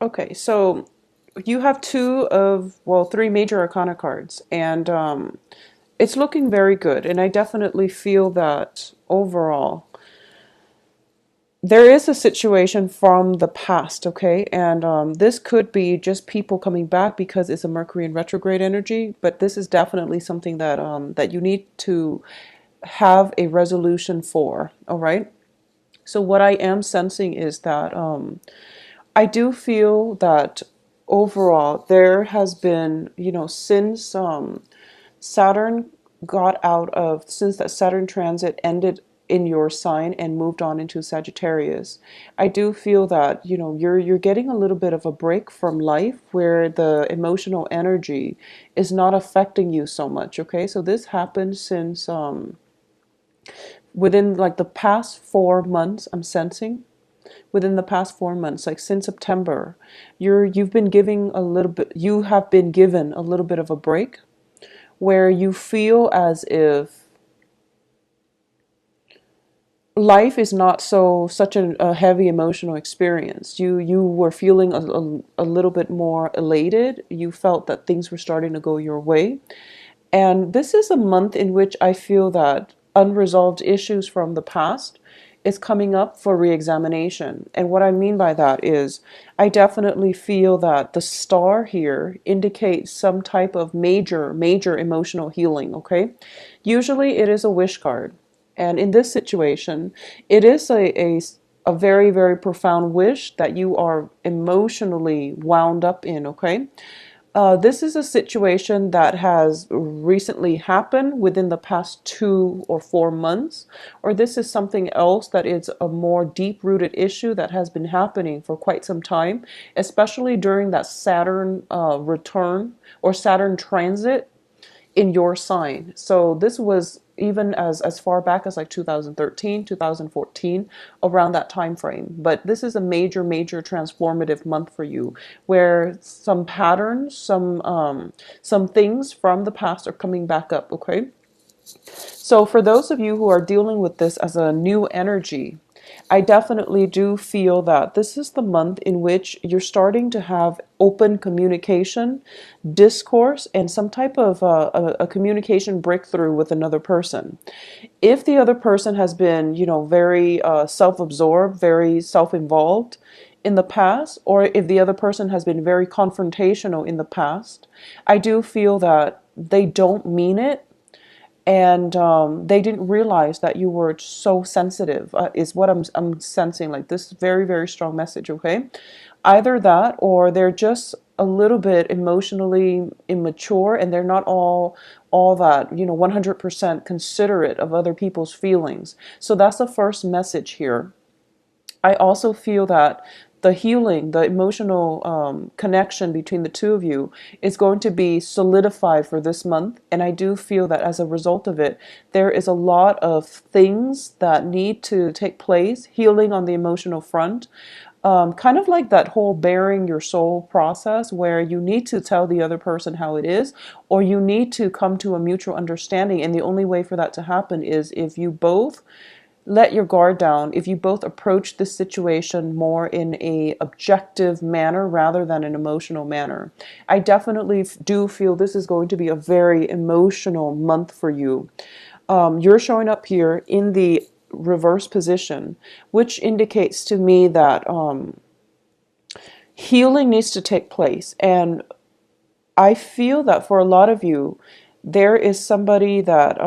Okay, so you have three major arcana cards, and it's looking very good. And I definitely feel that overall, there is a situation from the past, okay? And this could be just people coming back because it's a Mercury in retrograde energy, but this is definitely something that that you need to have a resolution for, all right? So what I am sensing is that I do feel that overall there has been, since Saturn since that Saturn transit ended in your sign and moved on into Sagittarius, I do feel that, you're getting a little bit of a break from life where the emotional energy is not affecting you so much, okay? So this happened since within like the past 4 months, I'm sensing within the past 4 months, like since September, you've been giving a little bit you have been given a little bit of a break where you feel as if life is not such a heavy emotional experience. You were feeling a little bit more elated. You felt that things were starting to go your way. And this is a month in which I feel that unresolved issues from the past is coming up for reexamination. And what I mean by that is I definitely feel that the star here indicates some type of major emotional healing, okay? Usually it is a wish card. And in this situation, it is a very, very profound wish that you are emotionally wound up in, okay? This is a situation that has recently happened within the past 2 or 4 months, or this is something else that is a more deep-rooted issue that has been happening for quite some time, especially during that Saturn return or Saturn transit in your sign. So this was even as far back as like 2013, 2014, around that time frame. But this is a major transformative month for you, where some patterns, some things from the past are coming back up. Okay. So for those of you who are dealing with this as a new energy, I definitely do feel that this is the month in which you're starting to have open communication, discourse, and some type of a communication breakthrough with another person. If the other person has been, very self-absorbed, very self-involved in the past, or if the other person has been very confrontational in the past, I do feel that they don't mean it, and they didn't realize that you were so sensitive, is what I'm sensing, like this very strong message, okay? Either that, or they're just a little bit emotionally immature, and they're not all that, 100% considerate of other people's feelings. So that's the first message here. I also feel that the healing, the emotional connection between the two of you is going to be solidified for this month. And I do feel that as a result of it, there is a lot of things that need to take place, healing on the emotional front. Kind of like that whole bearing your soul process where you need to tell the other person how it is, or you need to come to a mutual understanding. And the only way for that to happen is if you both let your guard down, if you both approach this situation more in a objective manner rather than an emotional manner. I definitely do feel this is going to be a very emotional month for you. You're showing up here in the reverse position, which indicates to me that healing needs to take place. And I feel that for a lot of you, there is somebody that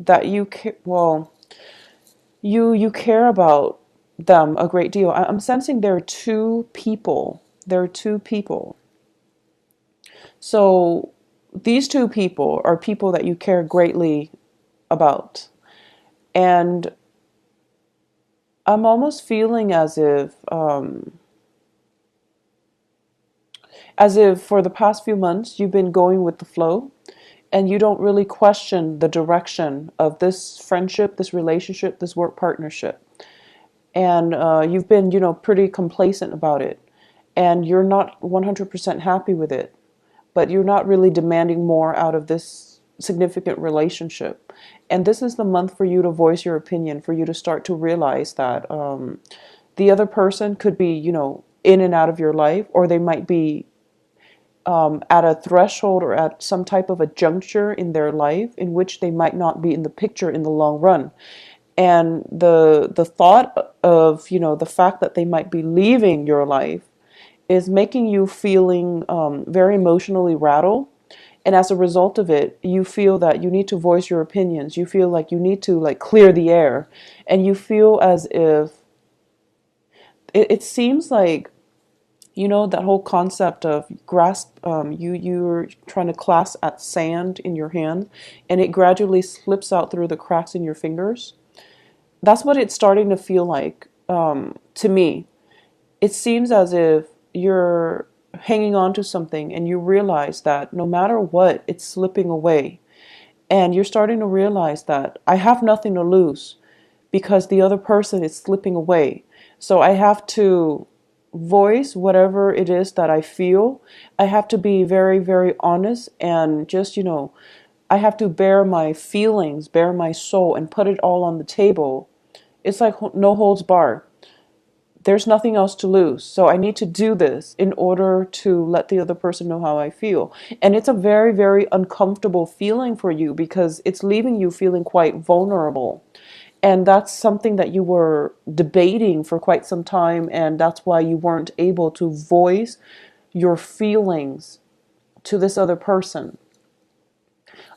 that you care about them a great deal. I'm sensing there are two people. There are two people. So these two people are people that you care greatly about. And I'm almost feeling as if for the past few months you've been going with the flow and you don't really question the direction of this friendship, this relationship, this work partnership. And you've been, pretty complacent about it. And you're not 100% happy with it, but you're not really demanding more out of this significant relationship. And this is the month for you to voice your opinion, for you to start to realize that the other person could be, in and out of your life, or they might be at a threshold or at some type of a juncture in their life in which they might not be in the picture in the long run. And the thought of, the fact that they might be leaving your life is making you feeling very emotionally rattled. And as a result of it, you feel that you need to voice your opinions. You feel like you need to like clear the air. And you feel as if it seems like, that whole concept of grasp, you're trying to clasp at sand in your hand and it gradually slips out through the cracks in your fingers. That's what it's starting to feel like to me. It seems as if you're hanging on to something and you realize that no matter what, it's slipping away. And you're starting to realize that I have nothing to lose because the other person is slipping away. So I have to voice whatever it is that I feel. I have to be very, very honest and just, I have to bear my feelings, bear my soul, and put it all on the table. It's like no holds barred. There's nothing else to lose. So I need to do this in order to let the other person know how I feel. And it's a very, very uncomfortable feeling for you because it's leaving you feeling quite vulnerable. And that's something that you were debating for quite some time. And that's why you weren't able to voice your feelings to this other person.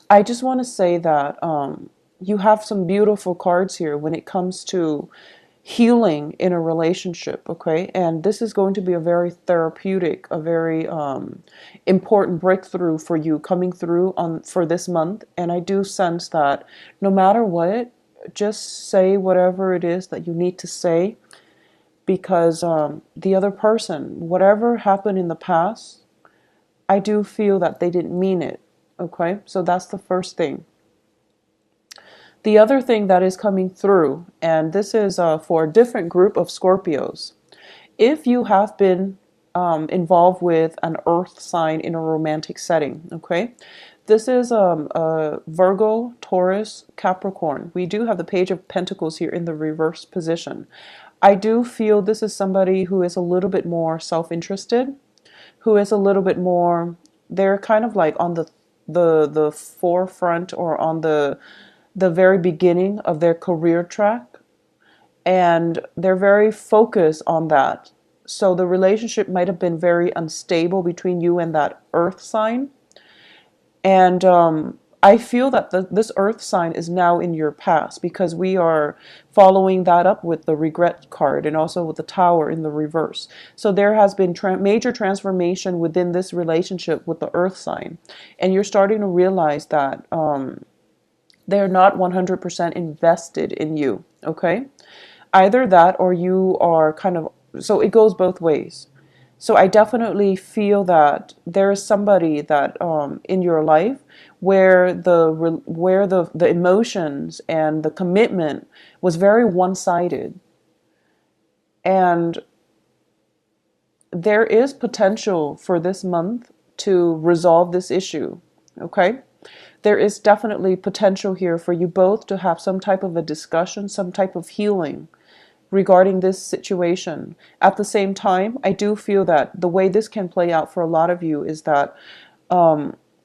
I just want to say that you have some beautiful cards here when it comes to healing in a relationship, okay? And this is going to be a very therapeutic, a very important breakthrough for you coming through for this month. And I do sense that no matter what, just say whatever it is that you need to say, because the other person, whatever happened in the past, I do feel that they didn't mean it, okay? So that's the first thing. The other thing that is coming through, and this is for a different group of Scorpios. If you have been involved with an earth sign in a romantic setting, okay? This is Virgo, Taurus, Capricorn. We do have the Page of Pentacles here in the reverse position. I do feel this is somebody who is a little bit more self-interested, who is a little bit more, they're kind of like on the forefront or on the very beginning of their career track, and they're very focused on that. So the relationship might have been very unstable between you and that earth sign. And I feel that this earth sign is now in your past because we are following that up with the regret card and also with the tower in the reverse. So there has been major transformation within this relationship with the earth sign. And you're starting to realize that they're not 100% invested in you, okay? Either that or you are kind of, so it goes both ways. So I definitely feel that there is somebody that in your life where the emotions and the commitment was very one-sided. And there is potential for this month to resolve this issue, okay? There is definitely potential here for you both to have some type of a discussion, some type of healing regarding this situation. At the same time, I do feel that the way this can play out for a lot of you is that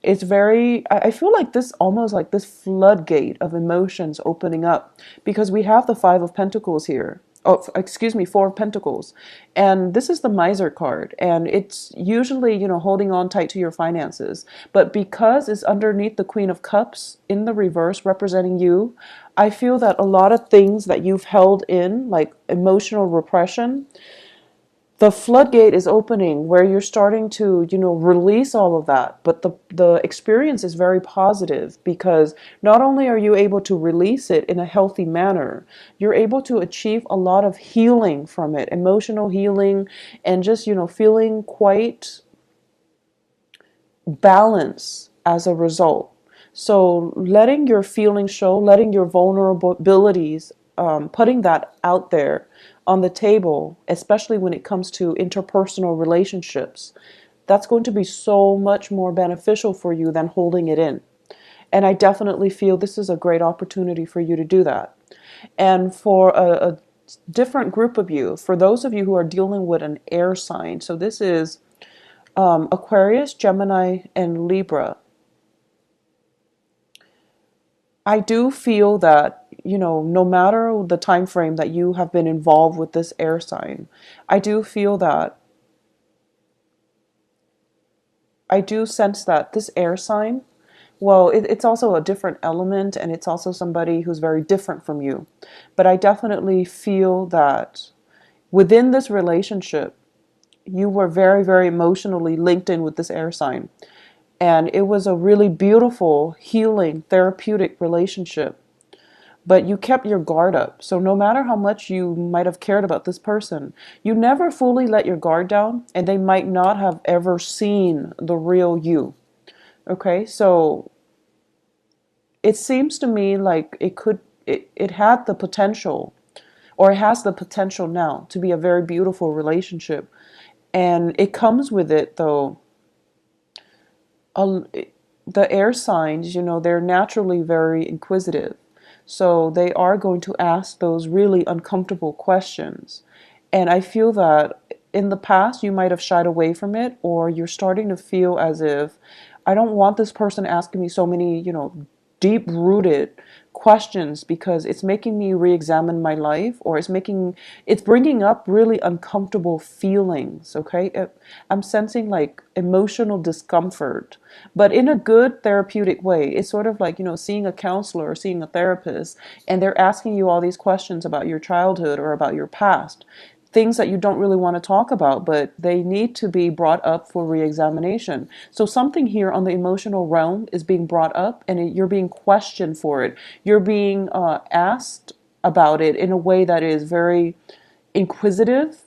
it's very, I feel like this almost like this floodgate of emotions opening up because we have the Five of Pentacles here. Oh, excuse me, Four of Pentacles. And this is the Miser card. And it's usually, holding on tight to your finances. But because it's underneath the Queen of Cups in the reverse representing you, I feel that a lot of things that you've held in, like emotional repression, the floodgate is opening where you're starting to, release all of that. But the experience is very positive because not only are you able to release it in a healthy manner, you're able to achieve a lot of healing from it, emotional healing, and just, feeling quite balanced as a result. So letting your feelings show, letting your vulnerabilities, putting that out there on the table, especially when it comes to interpersonal relationships, that's going to be so much more beneficial for you than holding it in. And I definitely feel this is a great opportunity for you to do that. And for different group of you. For those of you who are dealing with an air sign, so this is Aquarius, Gemini, and Libra. I do feel that, no matter the time frame that you have been involved with this air sign, I do feel that, I do sense that this air sign, well, it's also a different element, and it's also somebody who's very different from you. But I definitely feel that within this relationship, you were very, very emotionally linked in with this air sign. And it was a really beautiful, healing, therapeutic relationship. But you kept your guard up. So no matter how much you might have cared about this person, you never fully let your guard down, and they might not have ever seen the real you. Okay, so it seems to me like it had the potential, or it has the potential now to be a very beautiful relationship. And it comes with it, though, a, the air signs, they're naturally very inquisitive. So they are going to ask those really uncomfortable questions. And I feel that in the past, you might have shied away from it, or you're starting to feel as if, I don't want this person asking me so many, deep rooted questions, because it's making me re-examine my life, or it's bringing up really uncomfortable feelings. Okay, I'm sensing like emotional discomfort, but in a good therapeutic way. It's sort of like, seeing a counselor or seeing a therapist, and they're asking you all these questions about your childhood or about your past, things that you don't really want to talk about, but they need to be brought up for re-examination. So something here on the emotional realm is being brought up, and you're being questioned for it. You're being asked about it in a way that is very inquisitive,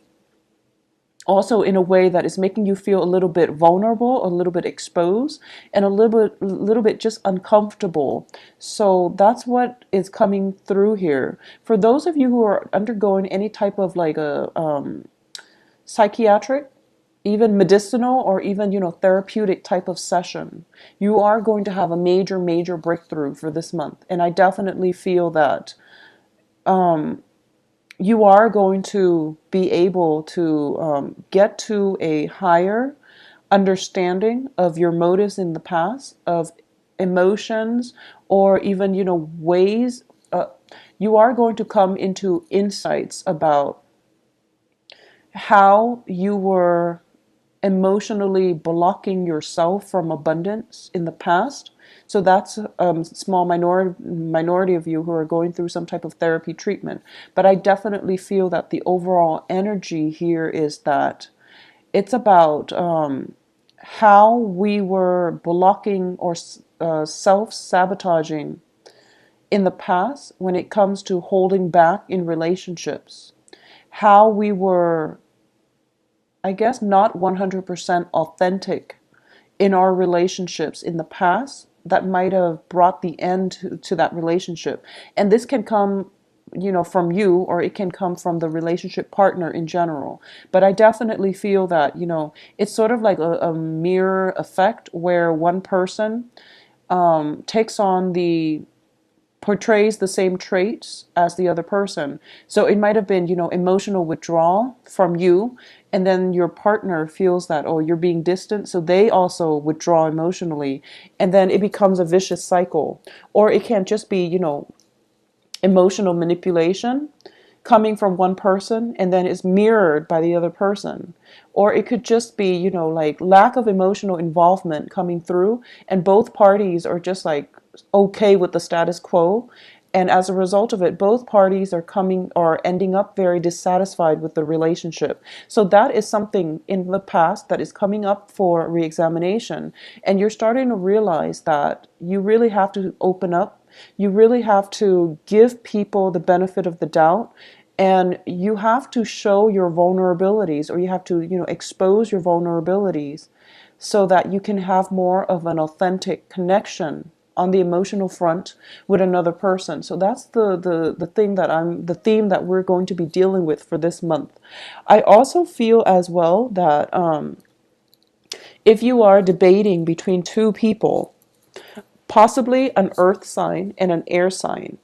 also in a way that is making you feel a little bit vulnerable, a little bit exposed, and a little bit just uncomfortable. So that's what is coming through here. For those of you who are undergoing any type of like a psychiatric, even medicinal, or even therapeutic type of session, you are going to have a major breakthrough for this month. And I definitely feel that you are going to be able to get to a higher understanding of your motives in the past, of emotions, or even, ways. You are going to come into insights about how you were emotionally blocking yourself from abundance in the past. So that's a small minority of you who are going through some type of therapy treatment. But I definitely feel that the overall energy here is that it's about how we were blocking or self-sabotaging in the past when it comes to holding back in relationships. How we were, I guess, not 100% authentic in our relationships in the past, that might have brought the end to that relationship. And this can come, from you, or it can come from the relationship partner in general. But I definitely feel that, it's sort of like a mirror effect, where one person takes on portrays the same traits as the other person. So it might have been, emotional withdrawal from you, and then your partner feels that, oh, you're being distant, so they also withdraw emotionally, and then it becomes a vicious cycle. Or it can just be, emotional manipulation coming from one person and then is mirrored by the other person. Or it could just be, like lack of emotional involvement coming through, and both parties are just like okay with the status quo. And as a result of it, both parties are ending up very dissatisfied with the relationship. So that is something in the past that is coming up for re-examination. And you're starting to realize that you really have to open up. You really have to give people the benefit of the doubt, and you have to show your vulnerabilities, or you have to, expose your vulnerabilities, so that you can have more of an authentic connection on the emotional front with another person. So that's the theme that we're going to be dealing with for this month. I also feel as well that if you are debating between two people, possibly an earth sign and an air sign,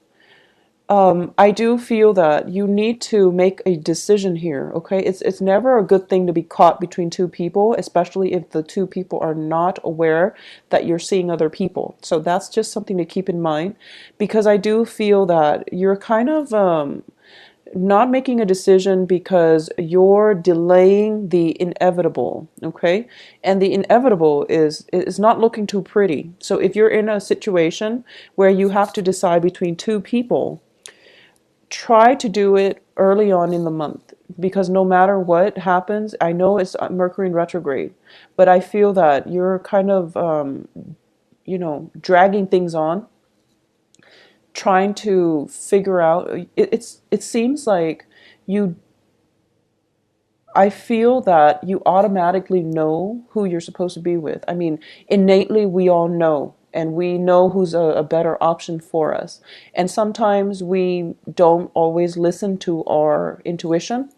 I do feel that you need to make a decision here, okay? It's never a good thing to be caught between two people, especially if the two people are not aware that you're seeing other people. So that's just something to keep in mind, because I do feel that you're kind of not making a decision because you're delaying the inevitable, okay? And the inevitable is not looking too pretty. So if you're in a situation where you have to decide between two people, try to do it early on in the month, because no matter what happens, I know it's Mercury in retrograde, but I feel that you're kind of dragging things on, trying to figure out it seems like you I feel that you automatically know who you're supposed to be with. I mean, innately, we all know, and we know who's a better option for us. And sometimes we don't always listen to our intuition.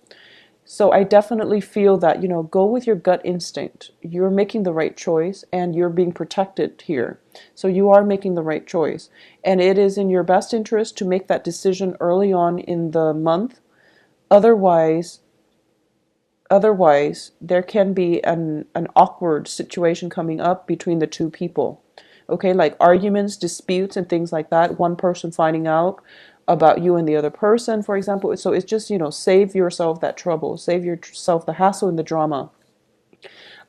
So I definitely feel that, go with your gut instinct. You're making the right choice and you're being protected here. So you are making the right choice. And it is in your best interest to make that decision early on in the month. Otherwise, Otherwise, there can be an awkward situation coming up between the two people. Okay, like arguments, disputes, and things like that. One person finding out about you and the other person, for example. So it's just, save yourself that trouble, save yourself the hassle and the drama.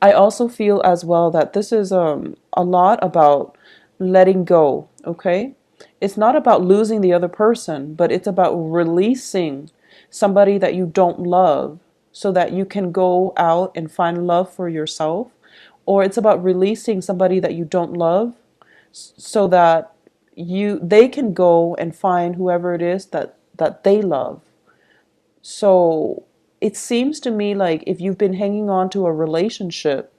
I also feel as well that this is a lot about letting go, okay? It's not about losing the other person, but it's about releasing somebody that you don't love so that you can go out and find love for yourself. Or it's about releasing somebody that you don't love so that they can go and find whoever it is that they love. So it seems to me like if you've been hanging on to a relationship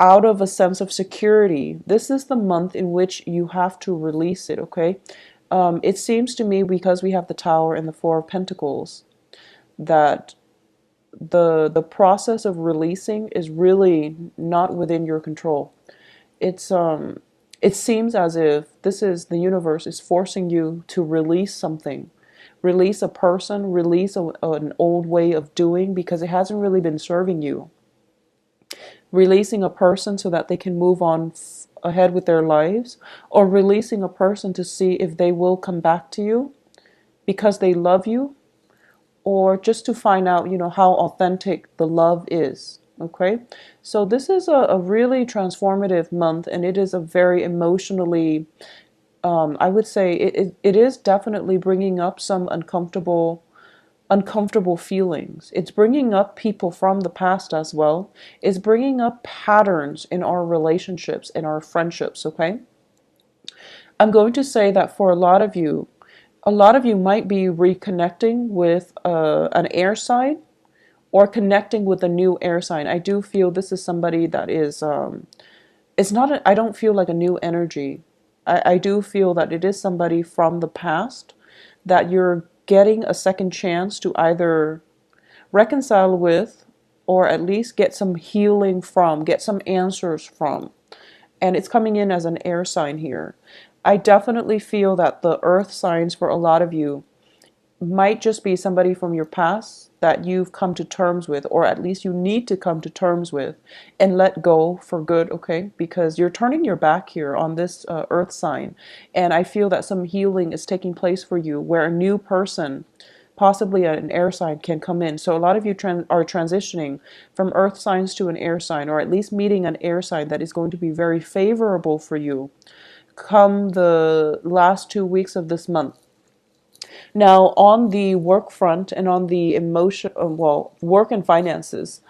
out of a sense of security, this is the month in which you have to release it, okay? It seems to me, because we have the Tower and the Four of Pentacles, that the process of releasing is really not within your control. It's it seems as if the universe is forcing you to release something. Release a person, release an old way of doing, because it hasn't really been serving you. Releasing a person so that they can move on ahead with their lives, or releasing a person to see if they will come back to you because they love you, or just to find out, how authentic the love is. Okay, so this is a really transformative month, and it is a very emotionally, I would say it is definitely bringing up some uncomfortable feelings. It's bringing up people from the past as well. It's bringing up patterns in our relationships, in our friendships, okay? I'm going to say that for a lot of you might be reconnecting with an air sign, or connecting with a new air sign. I do feel this is somebody that is, it's not, I don't feel like a new energy. I do feel that it is somebody from the past that you're getting a second chance to either reconcile with, or at least get some healing from, get some answers from. And it's coming in as an air sign here. I definitely feel that the earth signs for a lot of you might just be somebody from your past that you've come to terms with, or at least you need to come to terms with and let go for good, okay? Because you're turning your back here on this earth sign. And I feel that some healing is taking place for you, where a new person, possibly an air sign, can come in. So a lot of you are transitioning from earth signs to an air sign, or at least meeting an air sign that is going to be very favorable for you come the last 2 weeks of this month. Now, on the work front and on the work and finances,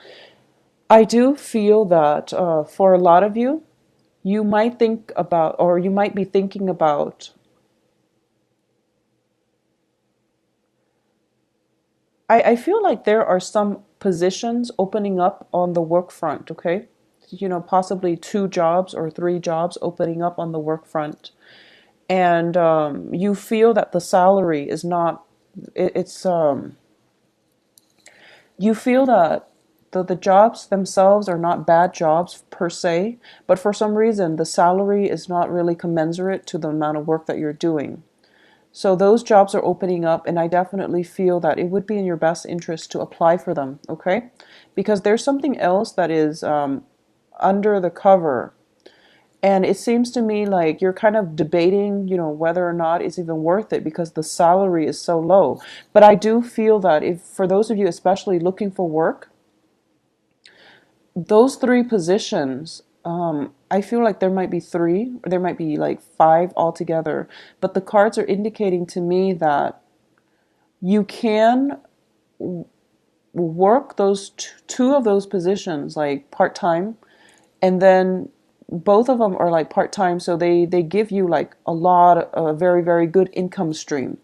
I do feel that for a lot of you, you might think about, or you might be thinking about, I feel like there are some positions opening up on the work front, okay? Possibly 2 jobs or 3 jobs opening up on the work front. And you feel that the salary is not, it's you feel that the jobs themselves are not bad jobs per se, but for some reason the salary is not really commensurate to the amount of work that you're doing. So those jobs are opening up, and I definitely feel that it would be in your best interest to apply for them, okay? Because there's something else that is under the cover. And it seems to me like you're kind of debating, whether or not it's even worth it because the salary is so low. But I do feel that if, for those of you especially looking for work, those three positions, I feel like there might be three, or there might be like five altogether. But the cards are indicating to me that you can work those two of those positions like part time, and then both of them are like part time, so they give you like a lot, a very very good income stream.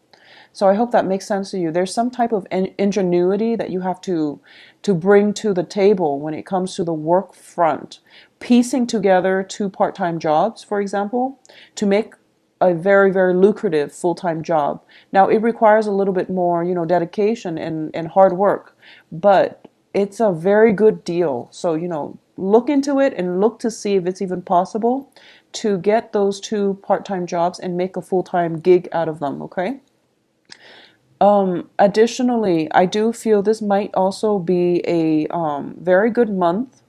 So I hope that makes sense to you. There's some type of ingenuity that you have to bring to the table when it comes to the work front. Piecing together two part-time jobs, for example, to make a very, very lucrative full-time job. Now, it requires a little bit more, dedication and hard work, but it's a very good deal. So, look into it and look to see if it's even possible to get those two part-time jobs and make a full-time gig out of them, okay? Additionally, I do feel this might also be a very good month.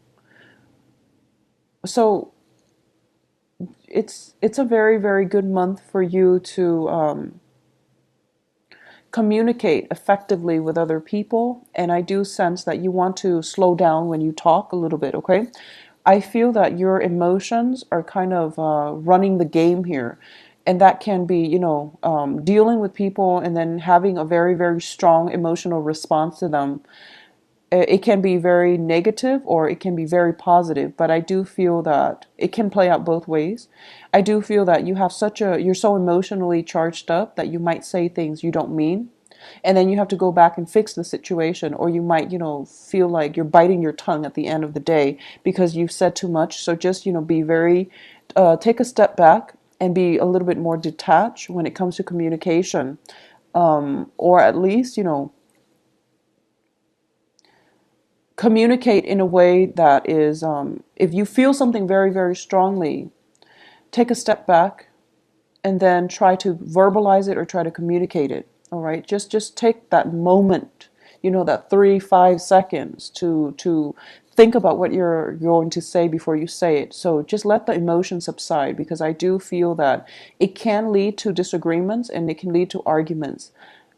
So it's a very, very good month for you to communicate effectively with other people. And I do sense that you want to slow down when you talk a little bit, okay? I feel that your emotions are kind of running the game here. And that can be, dealing with people and then having a very, very strong emotional response to them. It can be very negative or it can be very positive, but I do feel that it can play out both ways. I do feel that you're so emotionally charged up that you might say things you don't mean. And then you have to go back and fix the situation, or you might, feel like you're biting your tongue at the end of the day because you've said too much. So just, be very, take a step back and be a little bit more detached when it comes to communication. Or at least, communicate in a way that is, if you feel something very, very strongly, take a step back and then try to verbalize it or try to communicate it. All right, just take that moment, that 3-5 seconds to think about what you're going to say before you say it. So just let the emotion subside, because I do feel that it can lead to disagreements and it can lead to arguments.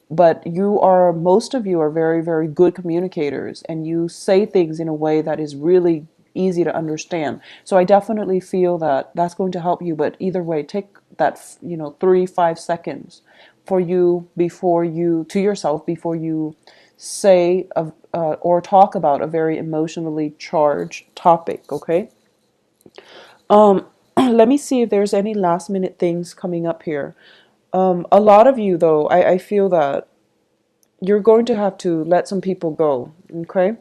But most of you are very, very good communicators, and you say things in a way that is really easy to understand. So I definitely feel that that's going to help you. But either way, take that, 3-5 seconds for you to yourself before you say or talk about a very emotionally charged topic. Okay. Let me see if there's any last minute things coming up here. A lot of you, though, I feel that you're going to have to let some people go, okay?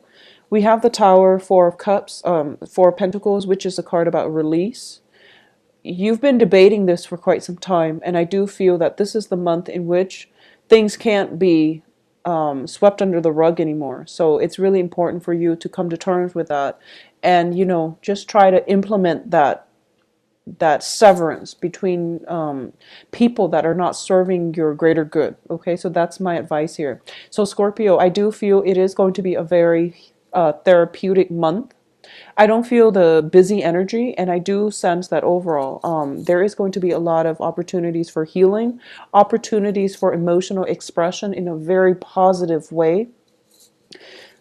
We have the Tower, Four of Cups, Four of Pentacles, which is a card about release. You've been debating this for quite some time, and I do feel that this is the month in which things can't be swept under the rug anymore. So it's really important for you to come to terms with that and, just try to implement that severance between people that are not serving your greater good. Okay, so that's my advice here. So Scorpio, I do feel it is going to be a very therapeutic month. I don't feel the busy energy, and I do sense that overall there is going to be a lot of opportunities for healing, opportunities for emotional expression in a very positive way,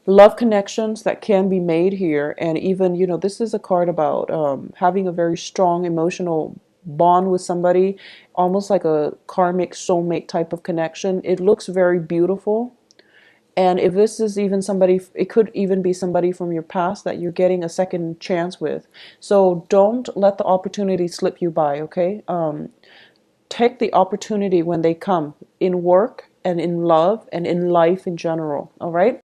love connections that can be made here. And even, this is a card about having a very strong emotional bond with somebody, almost like a karmic soulmate type of connection. It looks very beautiful. And if this is even somebody, it could even be somebody from your past that you're getting a second chance with. So don't let the opportunity slip you by, okay? Take the opportunity when they come, in work and in love and in life in general, all right?